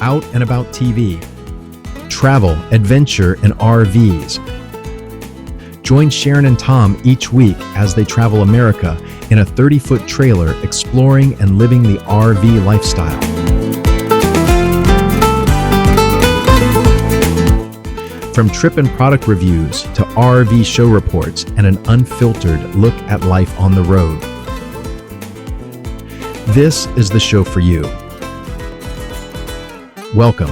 Out and About TV. Travel, adventure, and RVs. Join Sharon and Tom each week as they travel America in a 30-foot trailer exploring and living the RV lifestyle. From trip and product reviews to RV show reports and an unfiltered look at life on the road. This is the show for you. Welcome.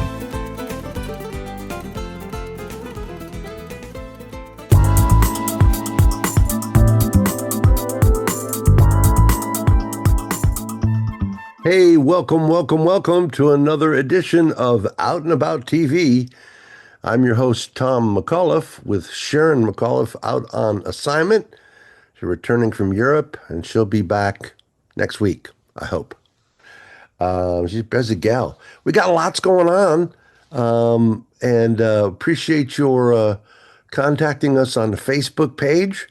Hey, welcome to another edition of Out and About TV. I'm your host, Tom McAuliffe, with Sharon McAuliffe out on assignment. She's returning from Europe, and she'll be back next week, I hope. She's a busy gal. We got lots going on, and appreciate your contacting us on the Facebook page.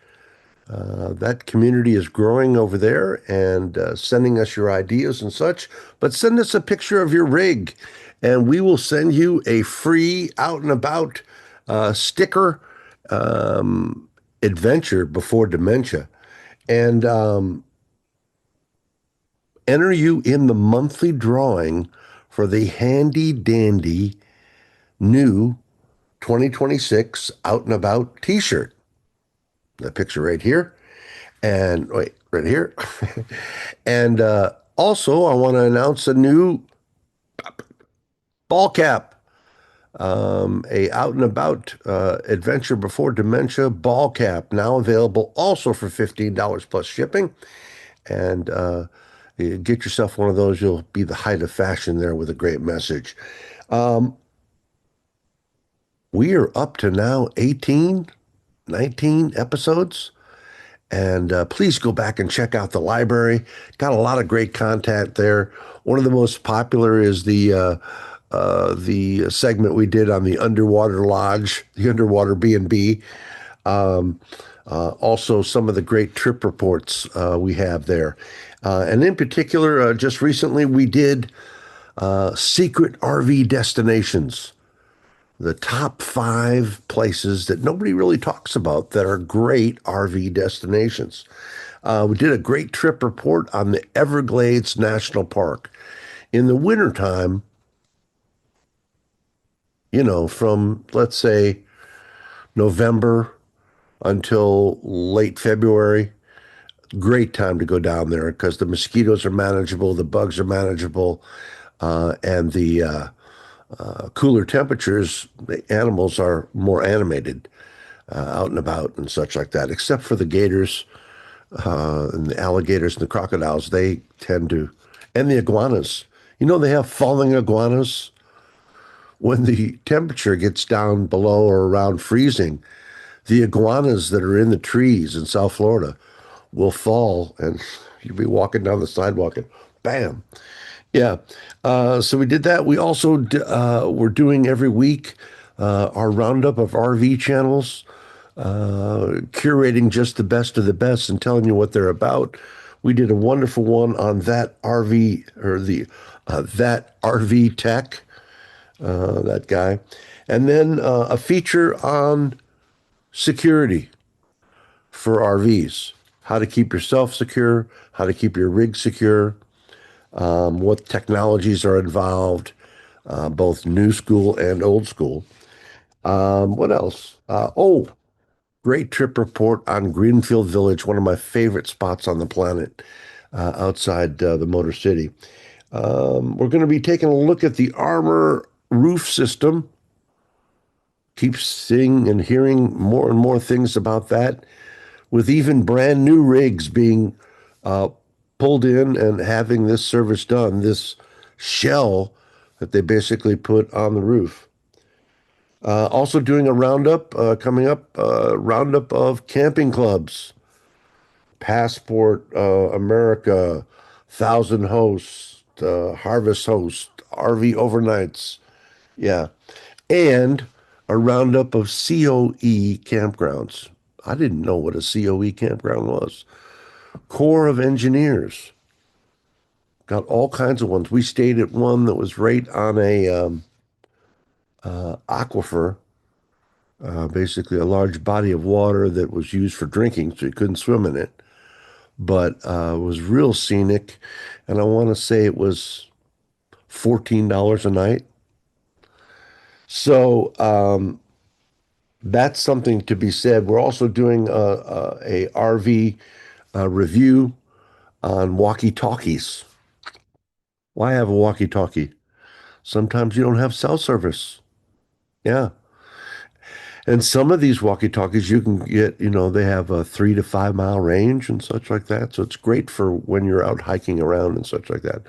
That community is growing over there and sending us your ideas and such. But send us a picture of your rig, and we will send you a free Out and About sticker, Adventure Before Dementia. And enter you in the monthly drawing for the handy dandy new 2026 Out and About t-shirt. The picture right here. And wait, right here. And also, I want to announce a new ball cap, a Out and About Adventure Before Dementia ball cap, now available also for $15 plus shipping. And you get yourself one of those, you'll be the height of fashion there with a great message. We are up to now 19 episodes. And please go back and check out the library. Got a lot of great content there. One of the most popular is the segment we did on the underwater lodge, the underwater B&B. Also, some of the great trip reports we have there. And in particular, just recently we did secret RV destinations. The top 5 places that nobody really talks about that are great RV destinations. We did a great trip report on the Everglades National Park. In the wintertime, from, let's say, November until late February, great time to go down there because the mosquitoes are manageable, the bugs are manageable, and the cooler temperatures, the animals are more animated out and about and such like that, except for the gators and the alligators and the crocodiles. They tend to, and the iguanas. They have falling iguanas. When the temperature gets down below or around freezing, the iguanas that are in the trees in South Florida will fall, and you'll be walking down the sidewalk and bam. Yeah, so we did that. We also we're doing every week our roundup of RV channels, curating just the best of the best and telling you what they're about. We did a wonderful one on that RV, or that RV tech, that guy, and then a feature on security for RVs, how to keep yourself secure, how to keep your rig secure. What technologies are involved, both new school and old school. What else? Great trip report on Greenfield Village, one of my favorite spots on the planet, outside the Motor City. We're going to be taking a look at the Armor roof system. Keep seeing and hearing more and more things about that, with even brand new rigs being pulled in and having this service done, this shell that they basically put on the roof. Also doing a roundup, coming up, roundup of camping clubs. Passport, America, Thousand Hosts, Harvest Host, RV Overnights. Yeah. And a roundup of COE campgrounds. I didn't know what a COE campground was. Corps of Engineers. Got all kinds of ones. We stayed at one that was right on a aquifer, basically a large body of water that was used for drinking, so you couldn't swim in it. But it was real scenic, and I want to say it was $14 a night. So that's something to be said. We're also doing a RV review on walkie-talkies. Why have a walkie-talkie? Sometimes you don't have cell service. Yeah. And some of these walkie-talkies you can get, they have a 3 to 5 mile range and such like that. So it's great for when you're out hiking around and such like that.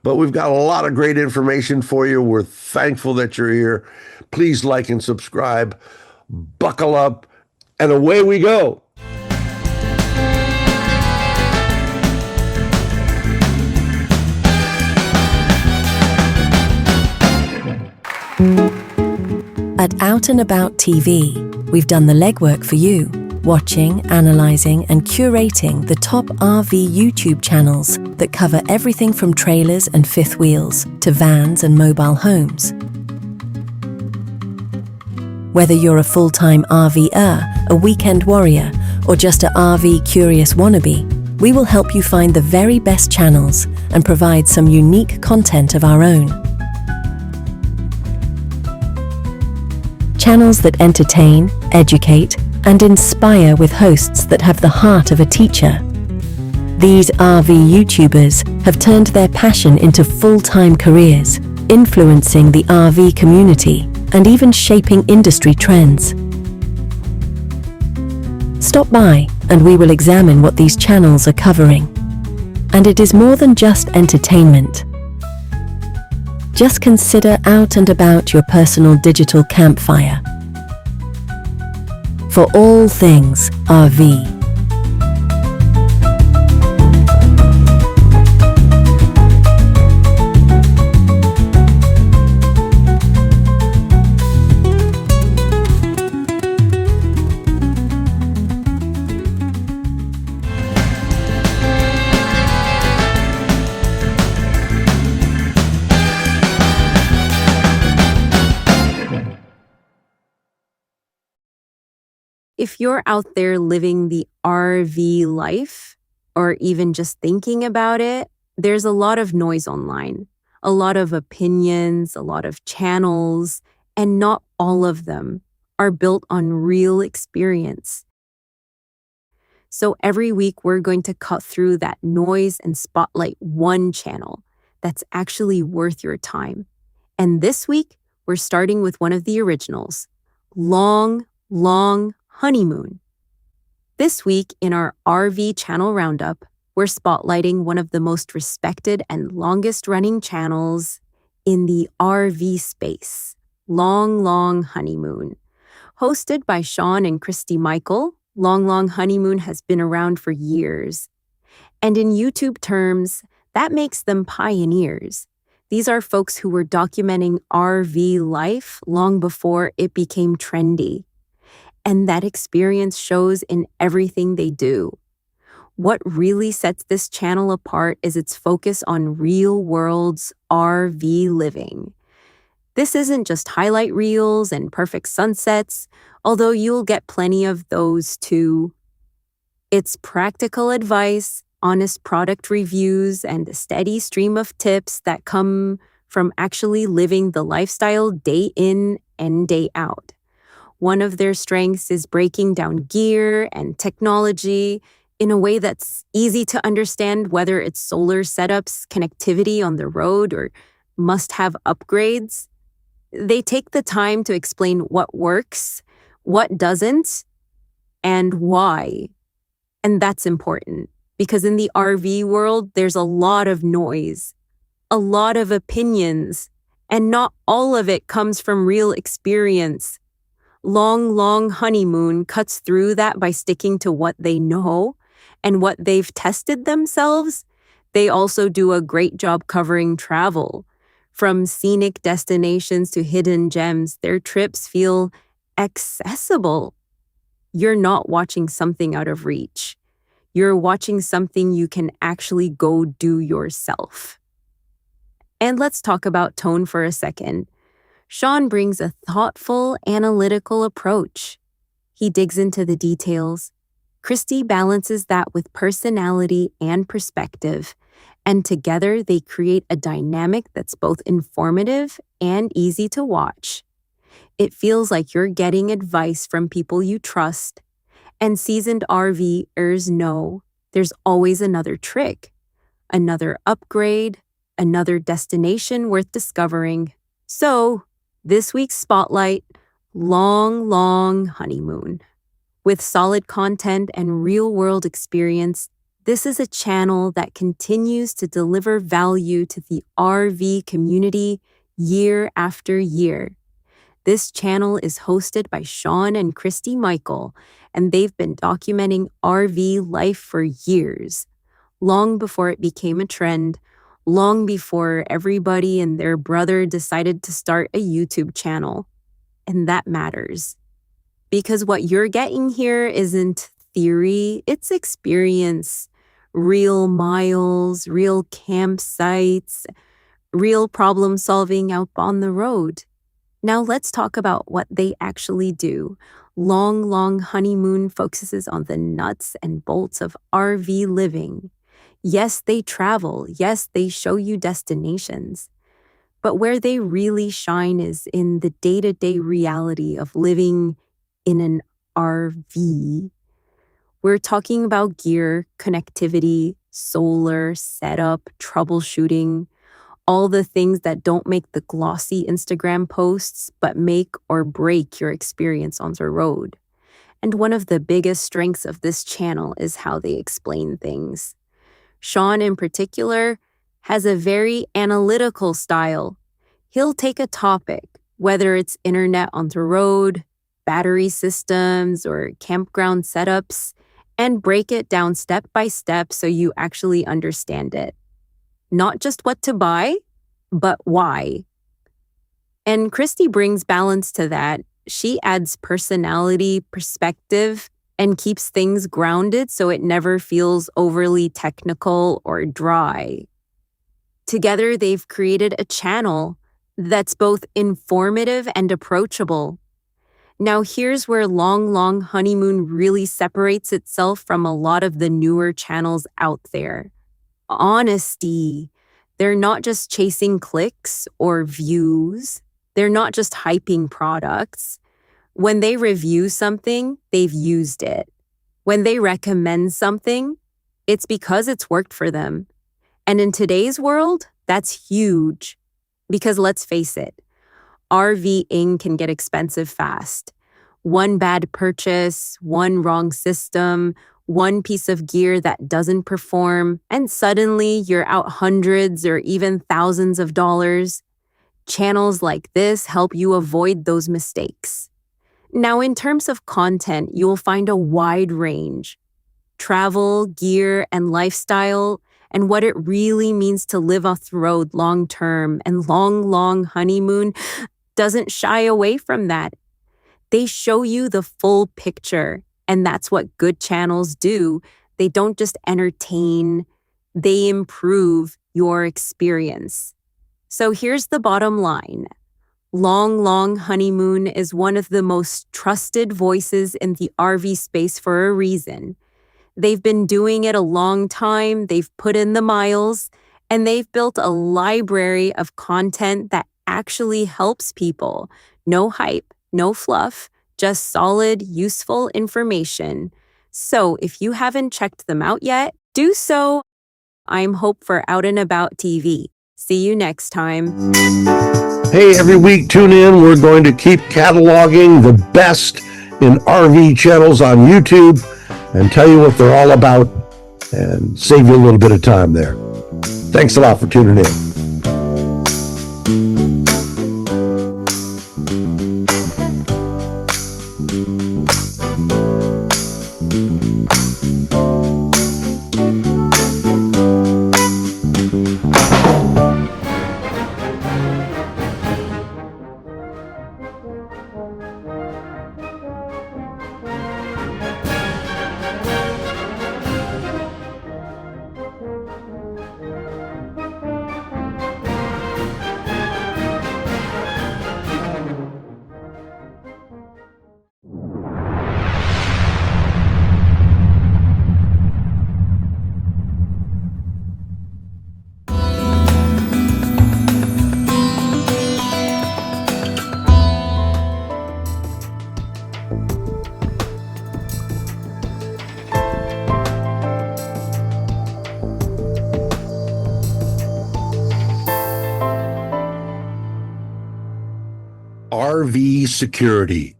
But we've got a lot of great information for you. We're thankful that you're here. Please like and subscribe. Buckle up, and away we go. At Out and About TV, we've done the legwork for you, watching, analysing and curating the top RV YouTube channels that cover everything from trailers and fifth wheels to vans and mobile homes. Whether you're a full-time RVer, a weekend warrior, or just a RV curious wannabe, we will help you find the very best channels and provide some unique content of our own. Channels that entertain, educate, and inspire with hosts that have the heart of a teacher. These RV YouTubers have turned their passion into full-time careers, influencing the RV community and even shaping industry trends. Stop by and we will examine what these channels are covering. And it is more than just entertainment. Just consider Out and About your personal digital campfire. For all things RV. If you're out there living the RV life, or even just thinking about it, there's a lot of noise online, a lot of opinions, a lot of channels, and not all of them are built on real experience. So every week we're going to cut through that noise and spotlight one channel that's actually worth your time. And this week, we're starting with one of the originals, Long Honeymoon. This week in our RV channel roundup, we're spotlighting one of the most respected and longest running channels in the RV space, Long Honeymoon. Hosted by Sean and Christy Michael, Long Honeymoon has been around for years. And in YouTube terms, that makes them pioneers. These are folks who were documenting RV life long before it became trendy. And that experience shows in everything they do. What really sets this channel apart is its focus on real-world RV living. This isn't just highlight reels and perfect sunsets, although you'll get plenty of those too. It's practical advice, honest product reviews, and a steady stream of tips that come from actually living the lifestyle day in and day out. One of their strengths is breaking down gear and technology in a way that's easy to understand, whether it's solar setups, connectivity on the road, or must-have upgrades. They take the time to explain what works, what doesn't, and why. And that's important, because in the RV world, there's a lot of noise, a lot of opinions, and not all of it comes from real experience. Long Honeymoon cuts through that by sticking to what they know and what they've tested themselves. They also do a great job covering travel. From scenic destinations to hidden gems, their trips feel accessible. You're not watching something out of reach. You're watching something you can actually go do yourself. And let's talk about tone for a second. Sean brings a thoughtful, analytical approach. He digs into the details. Christy balances that with personality and perspective, and together they create a dynamic that's both informative and easy to watch. It feels like you're getting advice from people you trust, and seasoned RVers know there's always another trick, another upgrade, another destination worth discovering. So, this week's spotlight, Long Honeymoon. With solid content and real-world experience, this is a channel that continues to deliver value to the RV community year after year. This channel is hosted by Sean and Christy Michael, and they've been documenting RV life for years, long before it became a trend, long before everybody and their brother decided to start a YouTube channel. And that matters. Because what you're getting here isn't theory, it's experience. Real miles, real campsites, real problem solving out on the road. Now let's talk about what they actually do. Long Honeymoon focuses on the nuts and bolts of RV living. Yes, they travel. Yes, they show you destinations. But where they really shine is in the day-to-day reality of living in an RV. We're talking about gear, connectivity, solar, setup, troubleshooting, all the things that don't make the glossy Instagram posts, but make or break your experience on the road. And one of the biggest strengths of this channel is how they explain things. Sean, in particular, has a very analytical style. He'll take a topic, whether it's internet on the road, battery systems, or campground setups, and break it down step by step so you actually understand it. Not just what to buy, but why. And Christy brings balance to that. She adds personality, perspective, and keeps things grounded so it never feels overly technical or dry. Together, they've created a channel that's both informative and approachable. Now, here's where Long Honeymoon really separates itself from a lot of the newer channels out there. Honesty. They're not just chasing clicks or views. They're not just hyping products. When they review something, they've used it. When they recommend something, it's because it's worked for them. And in today's world, that's huge. Because let's face it, RVing can get expensive fast. One bad purchase, one wrong system, one piece of gear that doesn't perform, and suddenly you're out hundreds or even thousands of dollars. Channels like this help you avoid those mistakes. Now, in terms of content, you'll find a wide range. Travel, gear, and lifestyle, and what it really means to live off the road long term, and Long Honeymoon doesn't shy away from that. They show you the full picture, and that's what good channels do. They don't just entertain, they improve your experience. So here's the bottom line. Long Honeymoon is one of the most trusted voices in the RV space for a reason. They've been doing it a long time, they've put in the miles, and they've built a library of content that actually helps people. No hype, no fluff, just solid, useful information. So if you haven't checked them out yet, do so. I'm Hope for Out and About TV. See you next time. Hey, every week tune in. We're going to keep cataloging the best in RV channels on YouTube and tell you what they're all about and save you a little bit of time there. Thanks a lot for tuning in. RV security,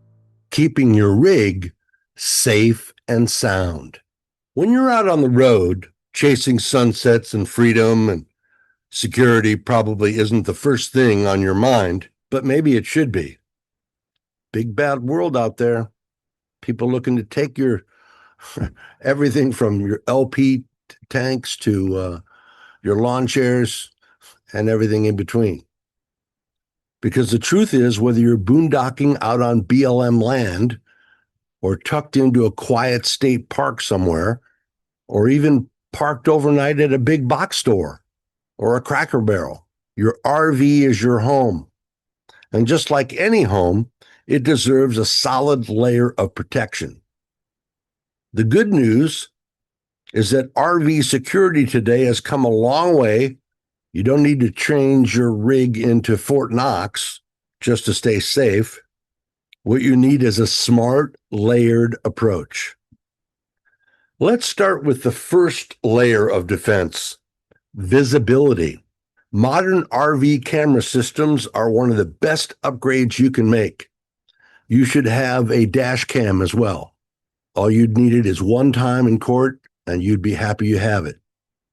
keeping your rig safe and sound. When you're out on the road, chasing sunsets and freedom, and security probably isn't the first thing on your mind, but maybe it should be. Big bad world out there. People looking to take your everything from your LP tanks to your lawn chairs and everything in between. Because the truth is, whether you're boondocking out on BLM land or tucked into a quiet state park somewhere, or even parked overnight at a big box store or a Cracker Barrel, your RV is your home. And just like any home, it deserves a solid layer of protection. The good news is that RV security today has come a long way. You don't need to change your rig into Fort Knox just to stay safe. What you need is a smart, layered approach. Let's start with the first layer of defense, visibility. Modern RV camera systems are one of the best upgrades you can make. You should have a dash cam as well. All you'd need it is one time in court, and you'd be happy you have it.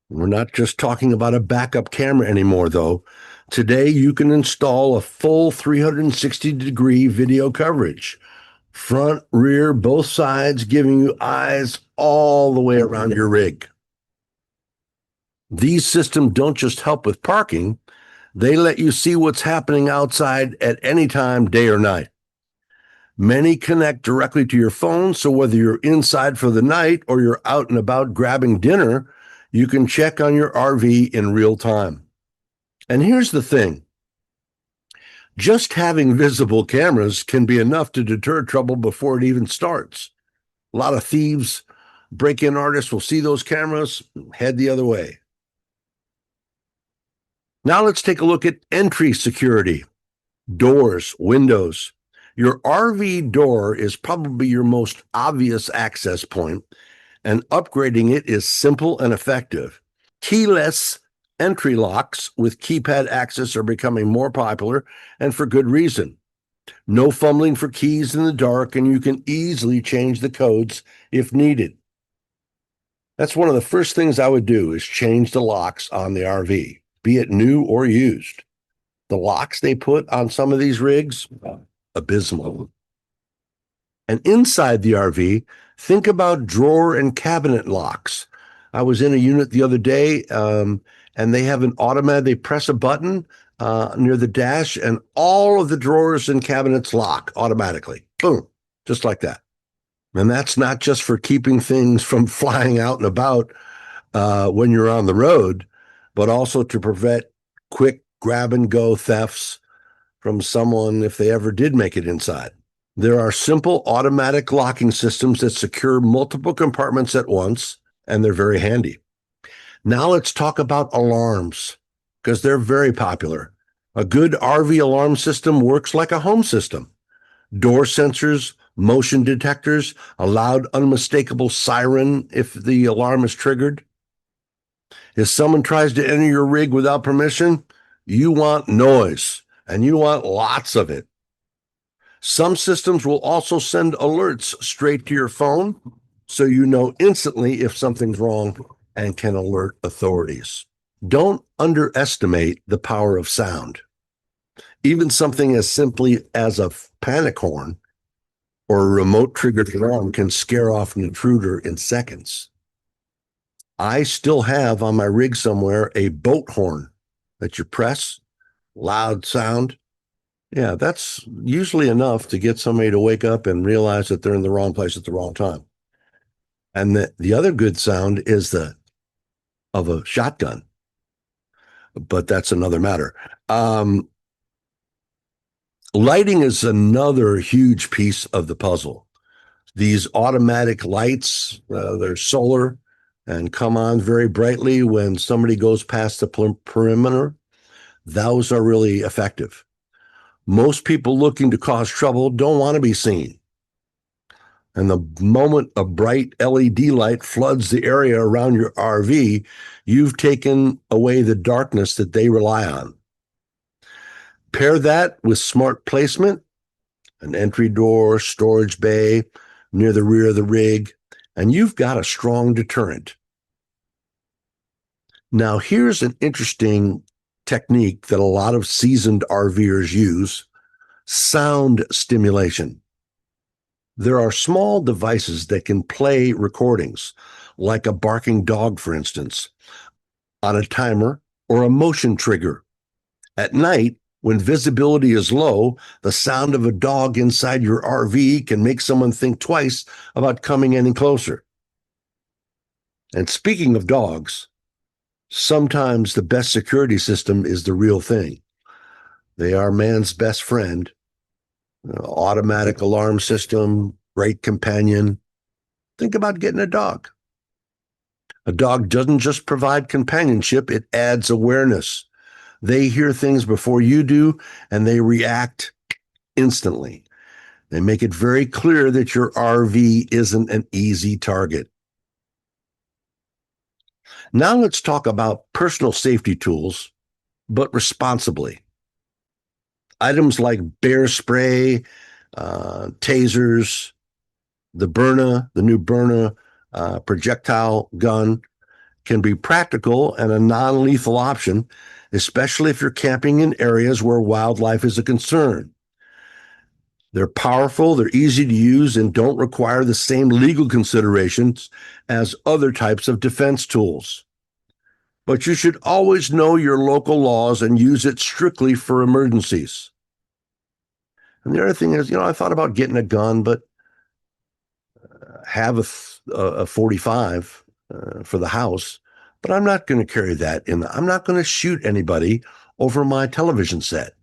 We're not just talking about a backup camera anymore, though. Today, you can install a full 360-degree video coverage. Front, rear, both sides, giving you eyes all the way around your rig. These systems don't just help with parking, they let you see what's happening outside at any time, day or night. Many connect directly to your phone, so whether you're inside for the night or you're out and about grabbing dinner, you can check on your RV in real time. And here's the thing. Just having visible cameras can be enough to deter trouble before it even starts. A lot of thieves, break-in artists will see those cameras, head the other way. Now let's take a look at entry security. Doors, windows. Your RV door is probably your most obvious access point, and upgrading it is simple and effective. Keyless entry locks with keypad access are becoming more popular, and for good reason. No fumbling for keys in the dark, and you can easily change the codes if needed. That's one of the first things I would do, is change the locks on the RV, be it new or used. The locks they put on some of these rigs, abysmal. And inside the RV, think about drawer and cabinet locks. I was in a unit the other day, and they have an automatic, they press a button near the dash, and all of the drawers and cabinets lock automatically. Boom, just like that. And that's not just for keeping things from flying out and about when you're on the road, but also to prevent quick grab-and-go thefts from someone if they ever did make it inside. There are simple automatic locking systems that secure multiple compartments at once, and they're very handy. Now let's talk about alarms, because they're very popular. A good RV alarm system works like a home system. Door sensors, motion detectors, a loud, unmistakable siren if the alarm is triggered. If someone tries to enter your rig without permission, you want noise, and you want lots of it. Some systems will also send alerts straight to your phone, so you know instantly if something's wrong and can alert authorities. Don't underestimate the power of sound. Even something as simply as a panic horn or a remote triggered alarm can scare off an intruder in seconds. I still have on my rig somewhere a boat horn that you press, loud sound. Yeah, that's usually enough to get somebody to wake up and realize that they're in the wrong place at the wrong time. And the other good sound is of a shotgun, but that's another matter. Lighting is another huge piece of the puzzle. These automatic lights, they're solar and come on very brightly when somebody goes past the perimeter. Those are really effective. Most people looking to cause trouble don't want to be seen. And the moment a bright LED light floods the area around your RV, you've taken away the darkness that they rely on. Pair that with smart placement, an entry door, storage bay near the rear of the rig, and you've got a strong deterrent. Now, here's an interesting technique that a lot of seasoned RVers use: sound stimulation. There are small devices that can play recordings, like a barking dog, for instance, on a timer or a motion trigger. At night, when visibility is low, the sound of a dog inside your RV can make someone think twice about coming any closer. And speaking of dogs, sometimes the best security system is the real thing. They are man's best friend. Automatic alarm system, great companion. Think about getting a dog. A dog doesn't just provide companionship, it adds awareness. They hear things before you do, and they react instantly. They make it very clear that your RV isn't an easy target. Now let's talk about personal safety tools, but responsibly. Items like bear spray, tasers, the new Byrna projectile gun can be practical and a non-lethal option, especially if you're camping in areas where wildlife is a concern. They're powerful, they're easy to use, and don't require the same legal considerations as other types of defense tools. But you should always know your local laws and use it strictly for emergencies. And the other thing is, I thought about getting a gun, but have a 45 for the house, but I'm not going to carry that I'm not going to shoot anybody over my television set.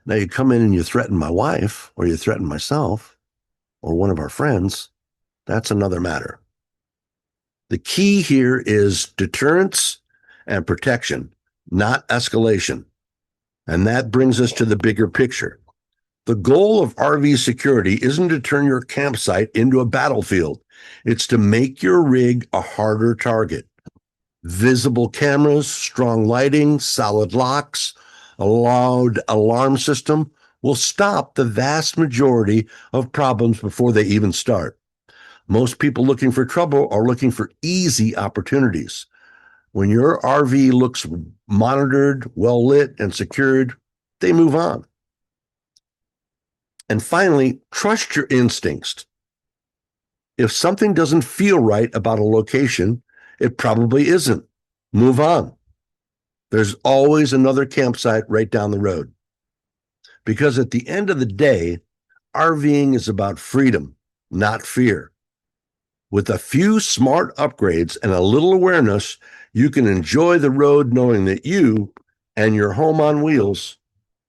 Now you come in and you threaten my wife, or you threaten myself, or one of our friends, that's another matter. The key here is deterrence and protection, not escalation. And that brings us to the bigger picture. The goal of RV security isn't to turn your campsite into a battlefield. It's to make your rig a harder target. Visible cameras, strong lighting, solid locks, a loud alarm system will stop the vast majority of problems before they even start. Most people looking for trouble are looking for easy opportunities. When your RV looks monitored, well lit, and secured, they move on. And finally, trust your instincts. If something doesn't feel right about a location, it probably isn't. Move on. There's always another campsite right down the road. Because at the end of the day, RVing is about freedom, not fear. With a few smart upgrades and a little awareness, you can enjoy the road knowing that you and your home on wheels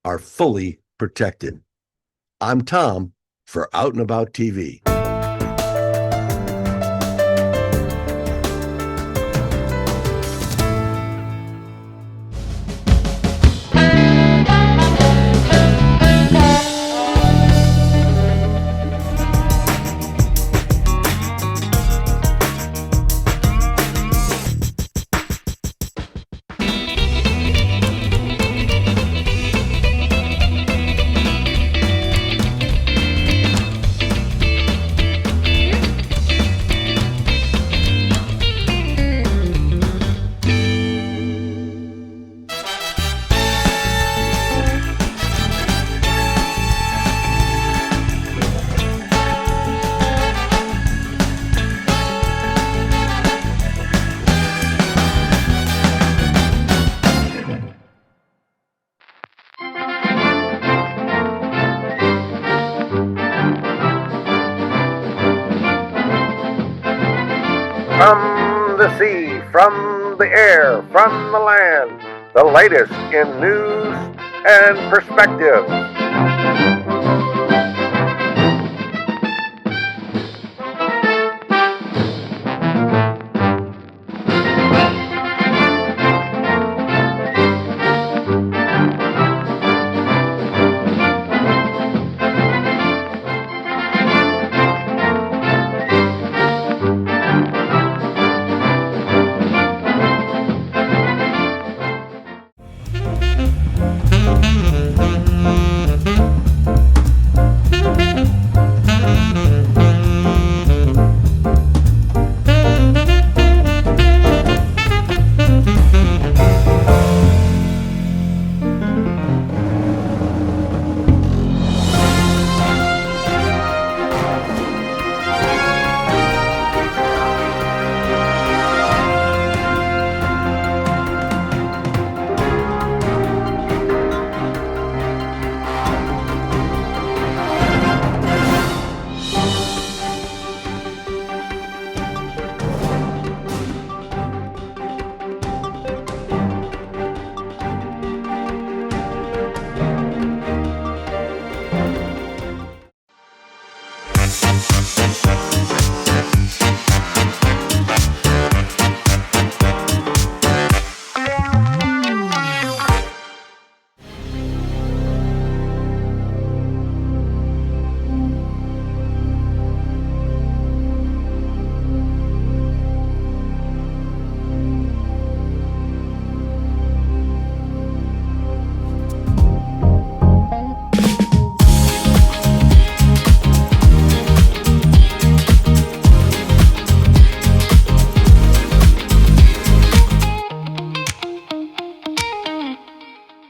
are fully protected. I'm Tom for Out and About TV. From the sea, from the air, from the land, the latest in news and perspective.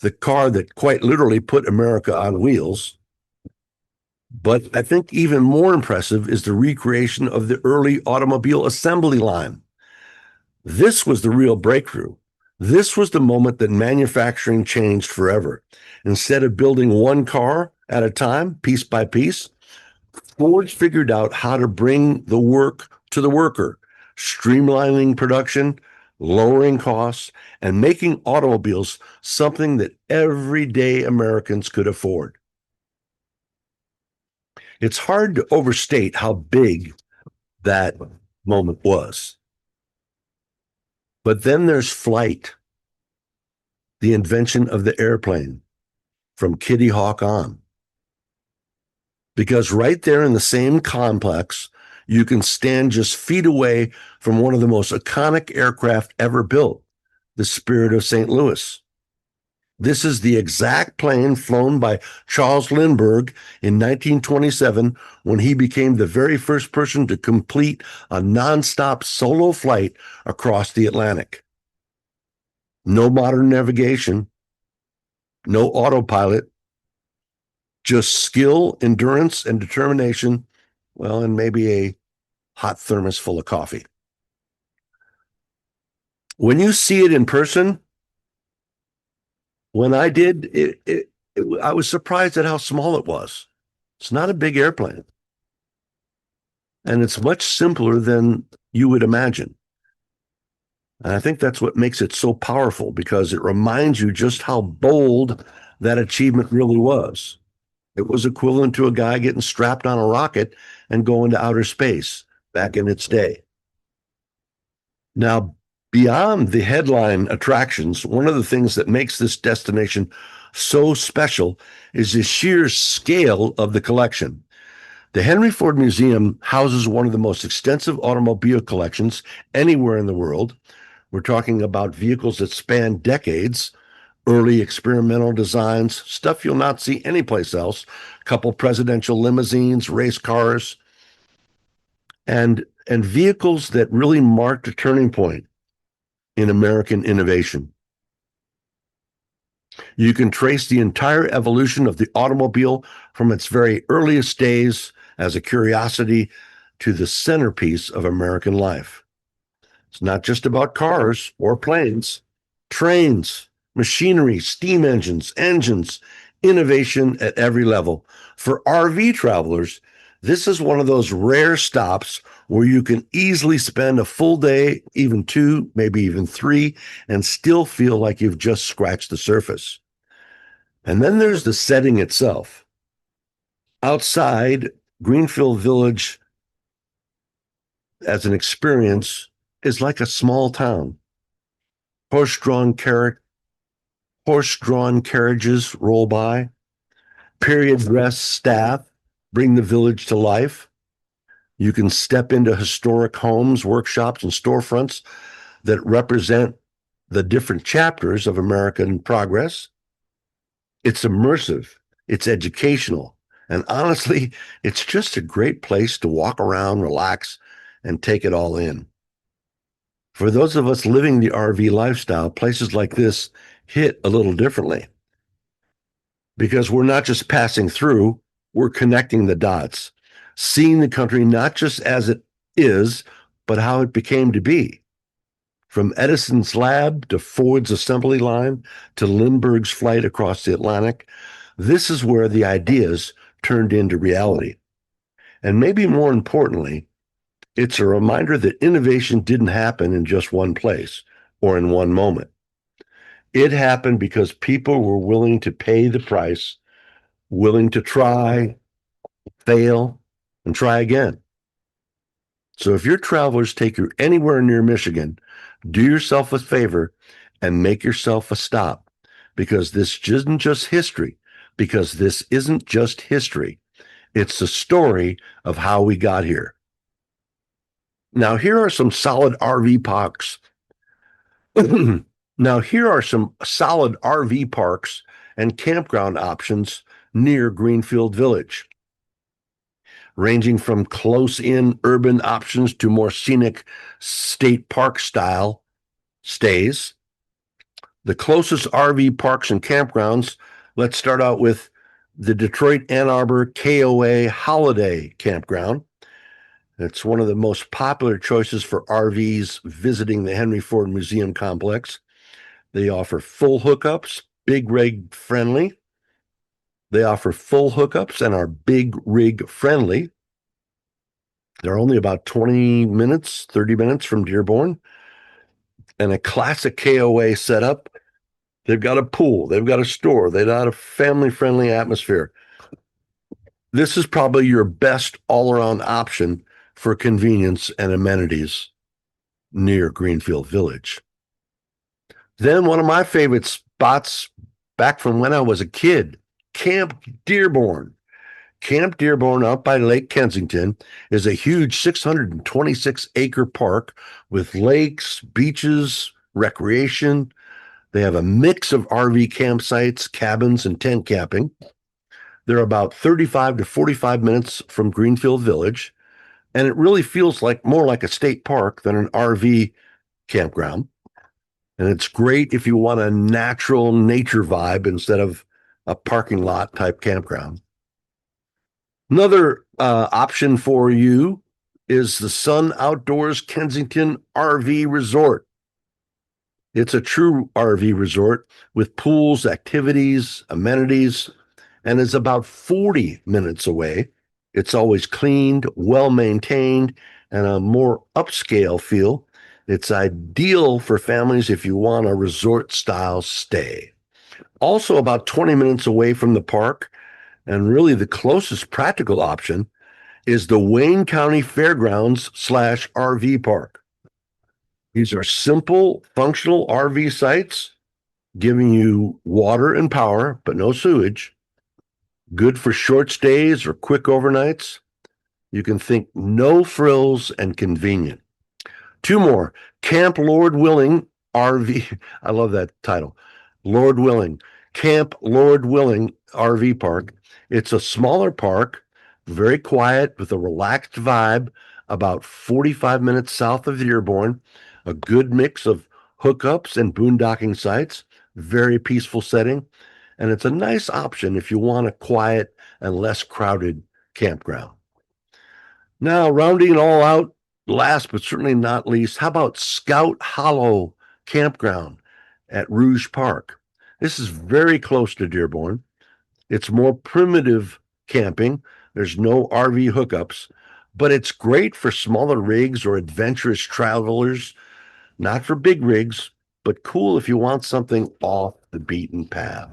the car that quite literally put America on wheels. But I think even more impressive is the recreation of the early automobile assembly line. This was the real breakthrough. This was the moment that manufacturing changed forever. Instead of building one car at a time, piece by piece, Ford figured out how to bring the work to the worker, streamlining production, lowering costs, and making automobiles something that everyday Americans could afford. It's hard to overstate how big that moment was. But then there's flight, the invention of the airplane from Kitty Hawk on. Because right there in the same complex, you can stand just feet away from one of the most iconic aircraft ever built, the Spirit of St. Louis. This is the exact plane flown by Charles Lindbergh in 1927 when he became the very first person to complete a nonstop solo flight across the Atlantic. No modern navigation, no autopilot, just skill, endurance, and determination, well, and maybe a hot thermos full of coffee. When you see it in person, when I did, I was surprised at how small it was. It's not a big airplane. And it's much simpler than you would imagine. And I think that's what makes it so powerful, because it reminds you just how bold that achievement really was. It was equivalent to a guy getting strapped on a rocket and going to outer space back in its day. Now, beyond the headline attractions, one of the things that makes this destination so special is the sheer scale of the collection. The Henry Ford Museum houses one of the most extensive automobile collections anywhere in the world. We're talking about vehicles that span decades, early experimental designs, stuff you'll not see anyplace else, a couple presidential limousines, race cars, and vehicles that really marked a turning point in American innovation. You can trace the entire evolution of the automobile from its very earliest days as a curiosity to the centerpiece of American life. It's not just about cars or planes, trains, machinery, steam engines, innovation at every level. For RV travelers, this is one of those rare stops where you can easily spend a full day, even 2, maybe even 3, and still feel like you've just scratched the surface. And then there's the setting itself. Outside, Greenfield Village as an experience is like a small town. Horse-drawn carriages roll by. Period-dressed staff bring the village to life. You can step into historic homes, workshops, and storefronts that represent the different chapters of American progress. It's immersive, it's educational, and honestly, it's just a great place to walk around, relax, and take it all in. For those of us living the RV lifestyle, places like this hit a little differently, because we're not just passing through, we're connecting the dots, seeing the country not just as it is, but how it became to be. From Edison's lab to Ford's assembly line to Lindbergh's flight across the Atlantic, this is where the ideas turned into reality. And maybe more importantly, it's a reminder that innovation didn't happen in just one place or in one moment. It happened because people were willing to pay the price, willing to try, fail, and try again. So if your travelers take you anywhere near Michigan, do yourself a favor and make yourself a stop, because this isn't just history, It's the story of how we got here. Now, here are some solid RV parks. And campground options near Greenfield Village, ranging from close-in urban options to more scenic state park style stays. The closest RV parks and campgrounds, let's start out with the Detroit Ann Arbor KOA Holiday Campground. It's one of the most popular choices for RVs visiting the Henry Ford Museum complex. They offer full hookups, big rig friendly. They offer full hookups and are big rig friendly. They're only about 20 minutes, 30 minutes from Dearborn. And a classic KOA setup. They've got a pool, they've got a store, they've got a family-friendly atmosphere. This is probably your best all-around option for convenience and amenities near Greenfield Village. Then one of my favorite spots back from when I was a kid, Camp Dearborn. Camp Dearborn out by Lake Kensington is a huge 626-acre park with lakes, beaches, recreation. They have a mix of RV campsites, cabins, and tent camping. They're about 35 to 45 minutes from Greenfield Village, and it really feels like more like a state park than an RV campground. And it's great if you want a natural nature vibe instead of a parking lot type campground. Another option for you is the Sun Outdoors Kensington RV Resort. It's a true RV resort with pools, activities, amenities, and is about 40 minutes away. It's always cleaned, well-maintained, and a more upscale feel. It's ideal for families if you want a resort-style stay. Also about 20 minutes away from the park, and really the closest practical option, is the Wayne County Fairgrounds / RV Park. These are simple, functional RV sites, giving you water and power, but no sewage. Good for short stays or quick overnights. You can think no frills and convenient. Two more. Camp Lord Willing RV. I love that title. Lord Willing. Camp Lord Willing RV Park. It's a smaller park, very quiet with a relaxed vibe, about 45 minutes south of Dearborn. A good mix of hookups and boondocking sites. Very peaceful setting. And it's a nice option if you want a quiet and less crowded campground. Now, rounding it all out, last but certainly not least, how about Scout Hollow Campground at Rouge Park? This is very close to Dearborn. It's more primitive camping. There's no RV hookups, but it's great for smaller rigs or adventurous travelers, not for big rigs, but cool if you want something off the beaten path.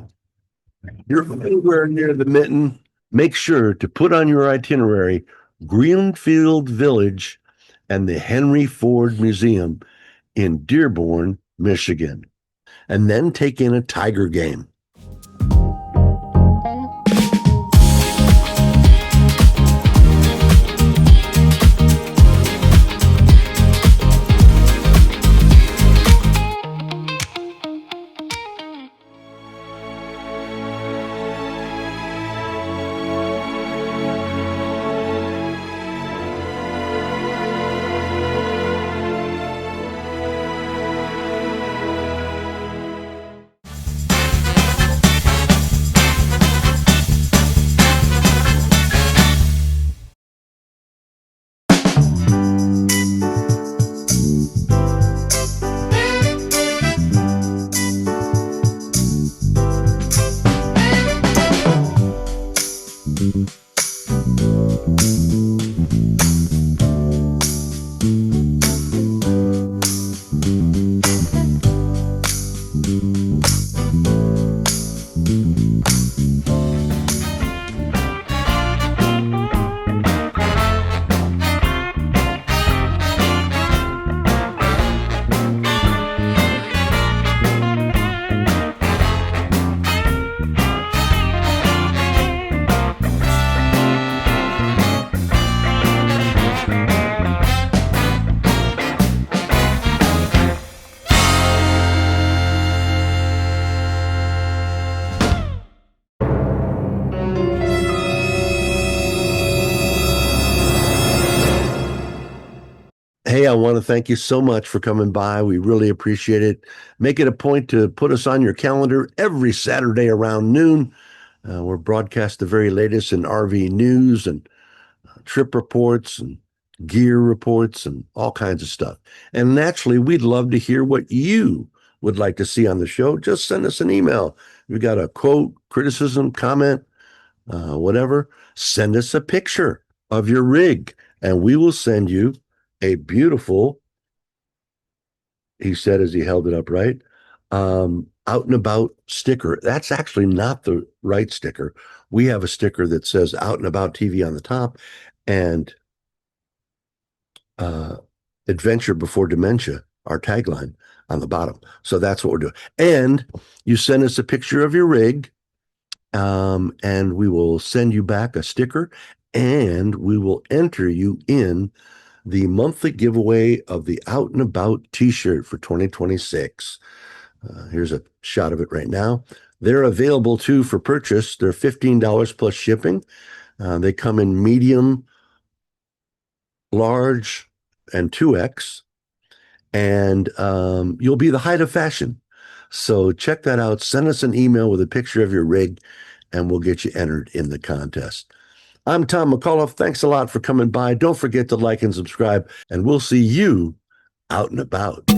You're anywhere near the Mitten, make sure to put on your itinerary Greenfield Village and the Henry Ford Museum in Dearborn, Michigan, and then take in a Tiger game. Hey, I want to thank you so much for coming by. We really appreciate it. Make it a point to put us on your calendar every Saturday around noon. We're broadcast the very latest in RV news and trip reports and gear reports and all kinds of stuff. And naturally, we'd love to hear what you would like to see on the show. Just send us an email. If you got a quote, criticism, comment, whatever, send us a picture of your rig and we will send you a beautiful, he said as he held it up, right? Out and about sticker. That's actually not the right sticker. We have a sticker that says Out and About TV on the top and Adventure Before Dementia, our tagline, on the bottom. So that's what we're doing. And you send us a picture of your rig, and we will send you back a sticker, and we will enter you in the monthly giveaway of the Out and About t-shirt for 2026. Here's a shot of it right now. They're available too for purchase. They're $15 plus shipping. They come in medium, large, and 2X, and you'll be the height of fashion. So check that out. Send us an email with a picture of your rig, and we'll get you entered in the contest. I'm Tom McAuliffe. Thanks a lot for coming by. Don't forget to like and subscribe, and we'll see you out and about.